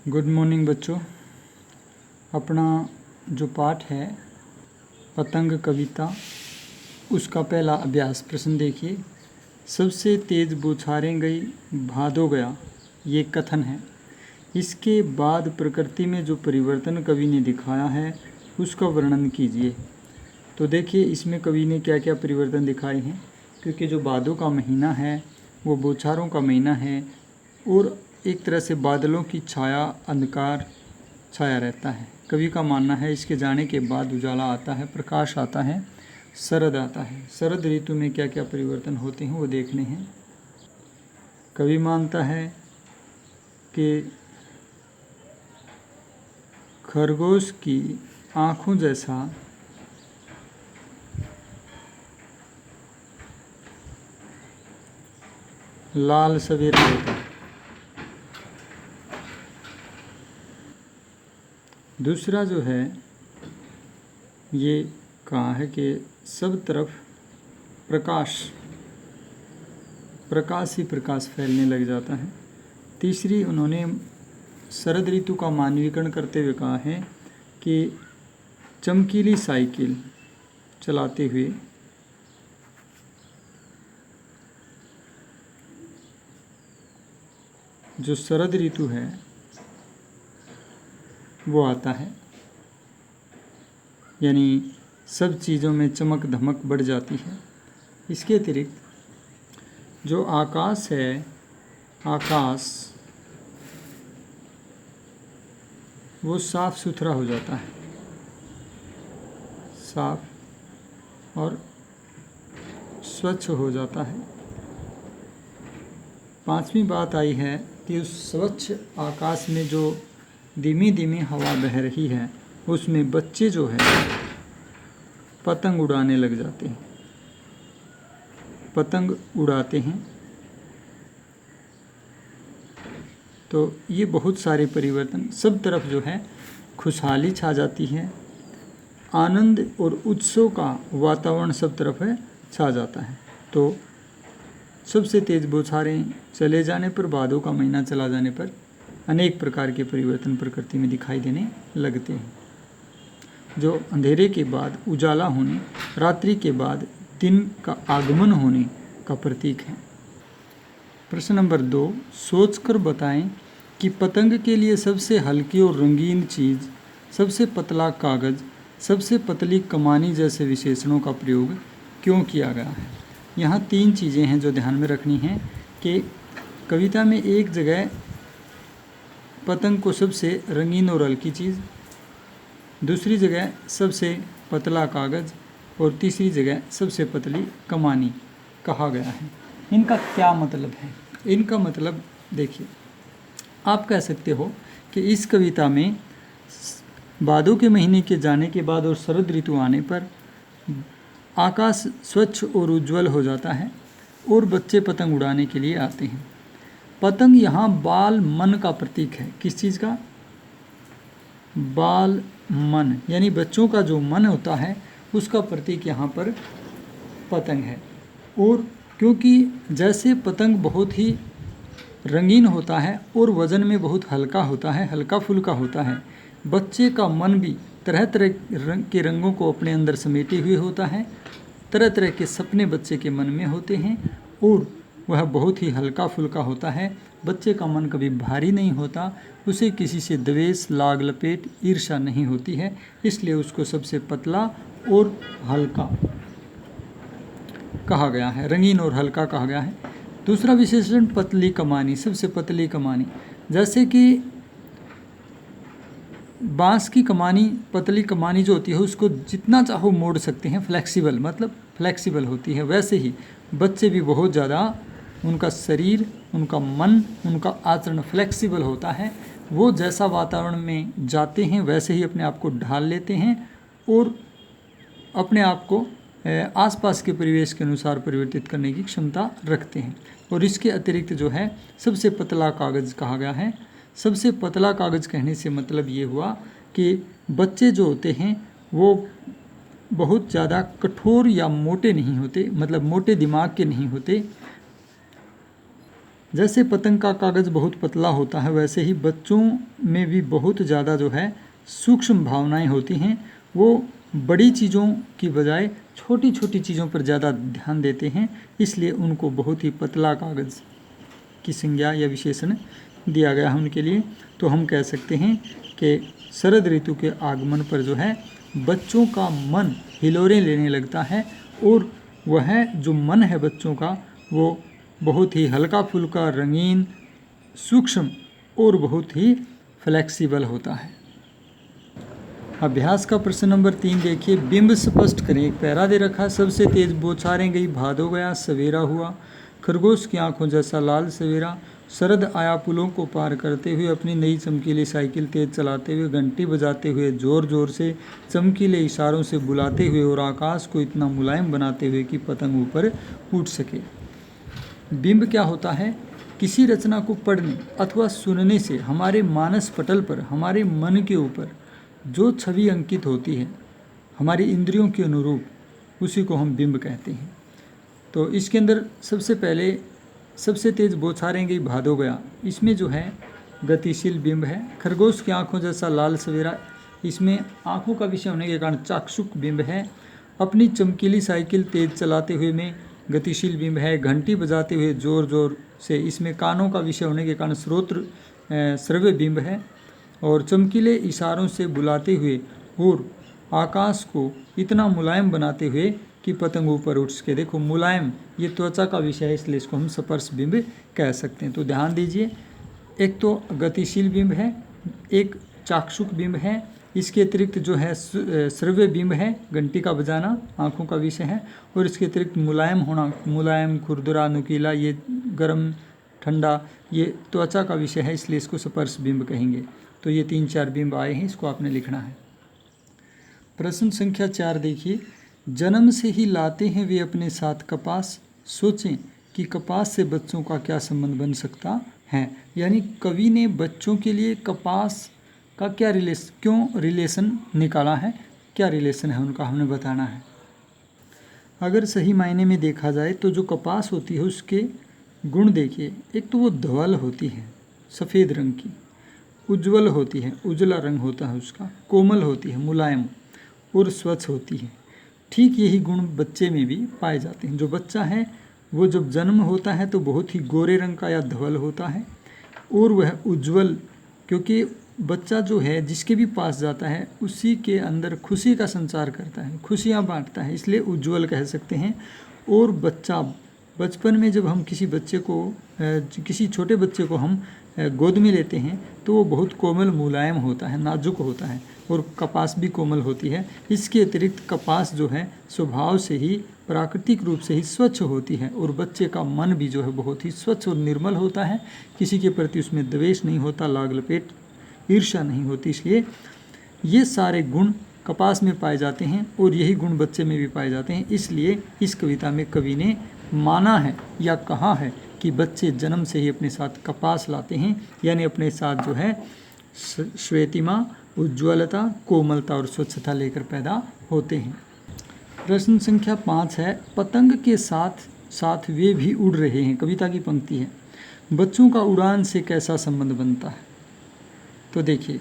Good morning बच्चों। अपना जो पाठ है पतंग कविता, उसका पहला अभ्यास प्रश्न देखिए। सबसे तेज बौछारें गई भादो गया, ये कथन है। इसके बाद प्रकृति में जो परिवर्तन कवि ने दिखाया है उसका वर्णन कीजिए। तो देखिए इसमें कवि ने क्या क्या परिवर्तन दिखाए हैं, क्योंकि जो भादों का महीना है वो बौछारों का महीना है और एक तरह से बादलों की छाया, अंधकार छाया रहता है। कवि का मानना है इसके जाने के बाद उजाला आता है, प्रकाश आता है, शरद आता है। शरद ऋतु में क्या क्या परिवर्तन होते हैं वो देखने हैं। कवि मानता है कि खरगोश की आँखों जैसा लाल सवेरा होता है। दूसरा जो है ये कहा है कि सब तरफ प्रकाश ही प्रकाश फैलने लग जाता है। तीसरी उन्होंने शरद ऋतु का मानवीकरण करते हुए कहा है कि चमकीली साइकिल चलाते हुए जो शरद ऋतु है वो आता है, यानी सब चीज़ों में चमक धमक बढ़ जाती है। इसके अतिरिक्त जो आकाश है, आकाश वो साफ सुथरा हो जाता है, साफ और स्वच्छ हो जाता है। पांचवी बात आई है कि उस स्वच्छ आकाश में जो धीमी धीमी हवा बह रही है उसमें बच्चे जो है पतंग उड़ाने लग जाते हैं, पतंग उड़ाते हैं। तो ये बहुत सारे परिवर्तन, सब तरफ जो है खुशहाली छा जाती है, आनंद और उत्सव का वातावरण सब तरफ है छा जाता है। तो सबसे तेज बौछारें चले जाने पर, भादों का महीना चला जाने पर अनेक प्रकार के परिवर्तन प्रकृति में दिखाई देने लगते हैं, जो अंधेरे के बाद उजाला होने, रात्रि के बाद दिन का आगमन होने का प्रतीक है। प्रश्न नंबर 2, सोचकर बताएं कि पतंग के लिए सबसे हल्की और रंगीन चीज़, सबसे पतला कागज़, सबसे पतली कमानी जैसे विशेषणों का प्रयोग क्यों किया गया है। यहाँ 3 चीज़ें हैं जो ध्यान में रखनी हैं कि कविता में एक जगह पतंग को सबसे रंगीन और हल्की चीज़, दूसरी जगह सबसे पतला कागज़ और तीसरी जगह सबसे पतली कमानी कहा गया है। इनका क्या मतलब है? इनका मतलब देखिए, आप कह सकते हो कि इस कविता में भादों के महीने के जाने के बाद और शरद ऋतु आने पर आकाश स्वच्छ और उज्जवल हो जाता है और बच्चे पतंग उड़ाने के लिए आते हैं। पतंग यहाँ बाल मन का प्रतीक है। किस चीज़ का? बाल मन, यानी बच्चों का जो मन होता है उसका प्रतीक यहाँ पर पतंग है। और क्योंकि जैसे पतंग बहुत ही रंगीन होता है और वज़न में बहुत हल्का होता है, हल्का फुल्का होता है, बच्चे का मन भी तरह तरह के रंगों को अपने अंदर समेटे हुए होता है। तरह तरह के सपने बच्चे के मन में होते हैं और वह बहुत ही हल्का फुल्का होता है। बच्चे का मन कभी भारी नहीं होता, उसे किसी से द्वेष, लाग लपेट, ईर्ष्या नहीं होती है, इसलिए उसको सबसे पतला और हल्का कहा गया है, रंगीन और हल्का कहा गया है। दूसरा विशेषण पतली कमानी, सबसे पतली कमानी। जैसे कि बांस की कमानी, पतली कमानी जो होती है उसको जितना चाहो मोड़ सकते हैं, फ्लेक्सिबल, मतलब फ्लेक्सिबल होती है। वैसे ही बच्चे भी बहुत ज़्यादा, उनका शरीर, उनका मन, उनका आचरण फ्लेक्सिबल होता है। वो जैसा वातावरण में जाते हैं वैसे ही अपने आप को ढाल लेते हैं और अपने आप को आसपास के परिवेश के अनुसार परिवर्तित करने की क्षमता रखते हैं। और इसके अतिरिक्त जो है सबसे पतला कागज़ कहा गया है। सबसे पतला कागज़ कहने से मतलब ये हुआ कि बच्चे जो होते हैं वो बहुत ज़्यादा कठोर या मोटे नहीं होते, मतलब मोटे दिमाग के नहीं होते, जैसे पतंग का कागज़ बहुत पतला होता है, वैसे ही बच्चों में भी बहुत ज़्यादा जो है सूक्ष्म भावनाएं होती हैं। वो बड़ी चीज़ों की बजाय छोटी छोटी चीज़ों पर ज़्यादा ध्यान देते हैं, इसलिए उनको बहुत ही पतला कागज़ की संज्ञा या विशेषण दिया गया है उनके लिए। तो हम कह सकते हैं कि शरद ऋतु के आगमन पर जो है बच्चों का मन हिलोरें लेने लगता है, और वह जो मन है बच्चों का वो बहुत ही हल्का फुल्का, रंगीन, सूक्ष्म और बहुत ही फ्लेक्सिबल होता है। अभ्यास का प्रश्न नंबर 3 देखिए। बिंब स्पष्ट करें। एक पैरा दे रखा, सबसे तेज बौछारें गई, भादो गया, सवेरा हुआ, खरगोश की आंखों जैसा लाल सवेरा, शरद आया पुलों को पार करते हुए, अपनी नई चमकीली साइकिल तेज चलाते हुए, घंटी बजाते हुए, जोर जोर से, चमकीले इशारों से बुलाते हुए, और आकाश को इतना मुलायम बनाते हुए कि पतंग ऊपर उठ सके। बिंब क्या होता है? किसी रचना को पढ़ने अथवा सुनने से हमारे मानस पटल पर, हमारे मन के ऊपर जो छवि अंकित होती है हमारी इंद्रियों के अनुरूप, उसी को हम बिंब कहते हैं। तो इसके अंदर सबसे पहले सबसे तेज बौछारें गई, भादो गया, इसमें जो है गतिशील बिंब है। खरगोश की आंखों जैसा लाल सवेरा, इसमें आंखों का विषय होने के कारण चाक्षुक बिंब है। अपनी चमकीली साइकिल तेज चलाते हुए में गतिशील बिंब है। घंटी बजाते हुए जोर जोर से, इसमें कानों का विषय होने के कारण श्रव्य बिंब है। और चमकीले इशारों से बुलाते हुए और आकाश को इतना मुलायम बनाते हुए कि पतंग ऊपर उठ सके। देखो मुलायम, ये त्वचा का विषय है, इसलिए इसको हम स्पर्श बिंब कह सकते हैं। तो ध्यान दीजिए, एक तो गतिशील बिंब है, एक चाक्षुक बिंब है, इसके अतिरिक्त जो है श्रव्य बिंब है, घंटी का बजाना आँखों का विषय है, और इसके अतिरिक्त मुलायम होना, मुलायम, खुरदुरा, नुकीला, ये गर्म ठंडा, ये त्वचा का विषय है, इसलिए इसको स्पर्श बिंब कहेंगे। तो ये 3-4 बिंब आए हैं, इसको आपने लिखना है। प्रश्न संख्या 4 देखिए। जन्म से ही लाते हैं वे अपने साथ कपास, सोचें कि कपास से बच्चों का क्या संबंध बन सकता है। यानी कवि ने बच्चों के लिए कपास का क्या रिलेशन निकाला है, क्या रिलेशन है उनका हमें बताना है। अगर सही मायने में देखा जाए तो जो कपास होती है उसके गुण देखिए। एक तो वो धवल होती है, सफ़ेद रंग की, उज्ज्वल होती है, उजला रंग होता है उसका, कोमल होती है, मुलायम और स्वच्छ होती है। ठीक यही गुण बच्चे में भी पाए जाते हैं। जो बच्चा है वो जब जन्म होता है तो बहुत ही गोरे रंग का या धवल होता है, और वह उज्ज्वल, क्योंकि बच्चा जो है जिसके भी पास जाता है उसी के अंदर खुशी का संचार करता है, खुशियाँ बांटता है, इसलिए उज्ज्वल कह सकते हैं। और बच्चा बचपन में जब हम किसी छोटे बच्चे को हम गोद में लेते हैं तो वो बहुत कोमल, मुलायम होता है, नाजुक होता है, और कपास भी कोमल होती है। इसके अतिरिक्त कपास जो है स्वभाव से ही, प्राकृतिक रूप से ही स्वच्छ होती है, और बच्चे का मन भी जो है बहुत ही स्वच्छ और निर्मल होता है, किसी के प्रति उसमें द्वेष नहीं होता, लाग लपेट, ईर्ष्या नहीं होती। इसलिए ये सारे गुण कपास में पाए जाते हैं, और यही गुण बच्चे में भी पाए जाते हैं। इसलिए इस कविता में कवि ने माना है या कहा है कि बच्चे जन्म से ही अपने साथ कपास लाते हैं, यानी अपने साथ जो है श्वेतिमा, उज्ज्वलता, कोमलता और स्वच्छता लेकर पैदा होते हैं। प्रश्न संख्या 5 है। पतंग के साथ साथ वे भी उड़ रहे हैं, कविता की पंक्ति है, बच्चों का उड़ान से कैसा संबंध बनता है। तो देखिए,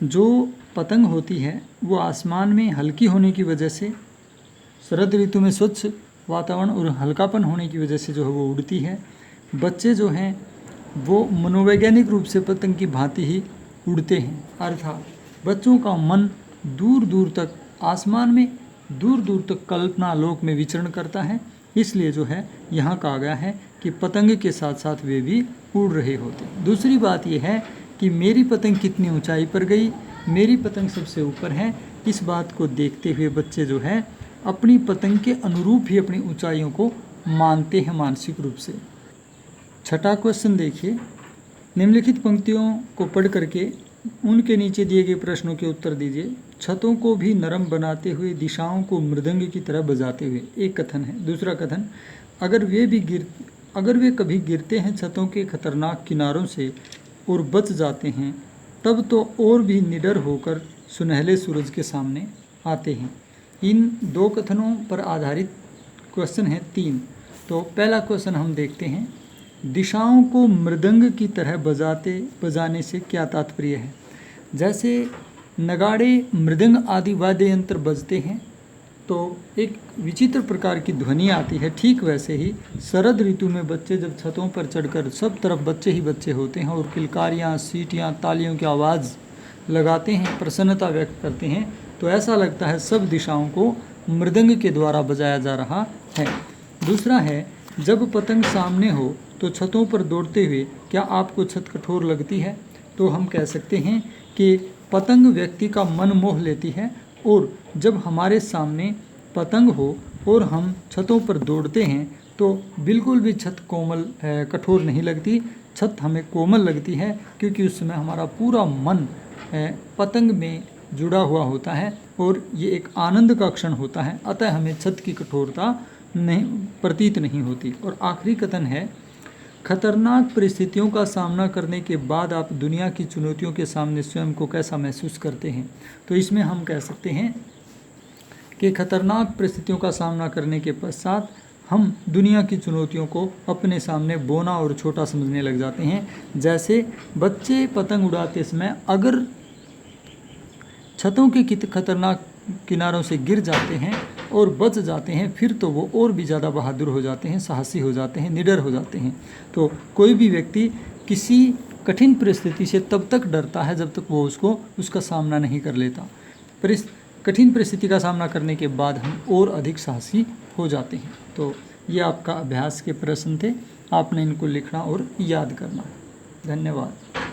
जो पतंग होती है वो आसमान में हल्की होने की वजह से, शरद ऋतु में स्वच्छ वातावरण और हल्कापन होने की वजह से जो है वो उड़ती है। बच्चे जो हैं वो मनोवैज्ञानिक रूप से पतंग की भांति ही उड़ते हैं, अर्थात बच्चों का मन दूर दूर तक आसमान में, दूर दूर तक कल्पना लोक में विचरण करता है। इसलिए जो है यहाँ कहा गया है कि पतंग के साथ साथ वे भी उड़ रहे होते हैं। दूसरी बात यह है कि मेरी पतंग कितनी ऊंचाई पर गई, मेरी पतंग सबसे ऊपर है। इस बात को देखते हुए बच्चे जो है अपनी पतंग के अनुरूप ही अपनी ऊंचाइयों को मानते हैं मानसिक रूप से। छठा क्वेश्चन देखिए। निम्नलिखित पंक्तियों को पढ़ करके उनके नीचे दिए गए प्रश्नों के उत्तर दीजिए। छतों को भी नरम बनाते हुए, दिशाओं को मृदंग की तरह बजाते हुए, एक कथन है। दूसरा कथन, अगर वे कभी गिरते हैं छतों के खतरनाक किनारों से और बच जाते हैं, तब तो और भी निडर होकर सुनहले सूरज के सामने आते हैं। इन 2 कथनों पर आधारित क्वेश्चन है 3। तो पहला क्वेश्चन हम देखते हैं दिशाओं को मृदंग की तरह बजाने से क्या तात्पर्य है? जैसे नगाड़े, मृदंग आदि वाद्य यंत्र बजते हैं तो एक विचित्र प्रकार की ध्वनि आती है, ठीक वैसे ही शरद ऋतु में बच्चे जब छतों पर चढ़कर, सब तरफ बच्चे ही बच्चे होते हैं और किलकारियाँ, सीटियाँ, तालियों की आवाज़ लगाते हैं, प्रसन्नता व्यक्त करते हैं, तो ऐसा लगता है सब दिशाओं को मृदंग के द्वारा बजाया जा रहा है। दूसरा है, जब पतंग सामने हो तो छतों पर दौड़ते हुए क्या आपको छत कठोर लगती है? तो हम कह सकते हैं कि पतंग व्यक्ति का मन मोह लेती है, और जब हमारे सामने पतंग हो और हम छतों पर दौड़ते हैं तो बिल्कुल भी छत कठोर नहीं लगती, छत हमें कोमल लगती है, क्योंकि उस समय हमारा पूरा मन पतंग में जुड़ा हुआ होता है और ये एक आनंद का क्षण होता है, अतः हमें छत की कठोरता नहीं प्रतीत नहीं होती। और आखिरी कथन है, खतरनाक परिस्थितियों का सामना करने के बाद आप दुनिया की चुनौतियों के सामने स्वयं को कैसा महसूस करते हैं? तो इसमें हम कह सकते हैं कि खतरनाक परिस्थितियों का सामना करने के पश्चात हम दुनिया की चुनौतियों को अपने सामने बोना और छोटा समझने लग जाते हैं। जैसे बच्चे पतंग उड़ाते समय अगर छतों के खतरनाक किनारों से गिर जाते हैं और बच जाते हैं, फिर तो वो और भी ज़्यादा बहादुर हो जाते हैं, साहसी हो जाते हैं, निडर हो जाते हैं। तो कोई भी व्यक्ति किसी कठिन परिस्थिति से तब तक डरता है जब तक वो उसका सामना नहीं कर लेता। कठिन परिस्थिति का सामना करने के बाद हम और अधिक साहसी हो जाते हैं। तो ये आपका अभ्यास के प्रश्न थे, आपने इनको लिखना और याद करना है। धन्यवाद।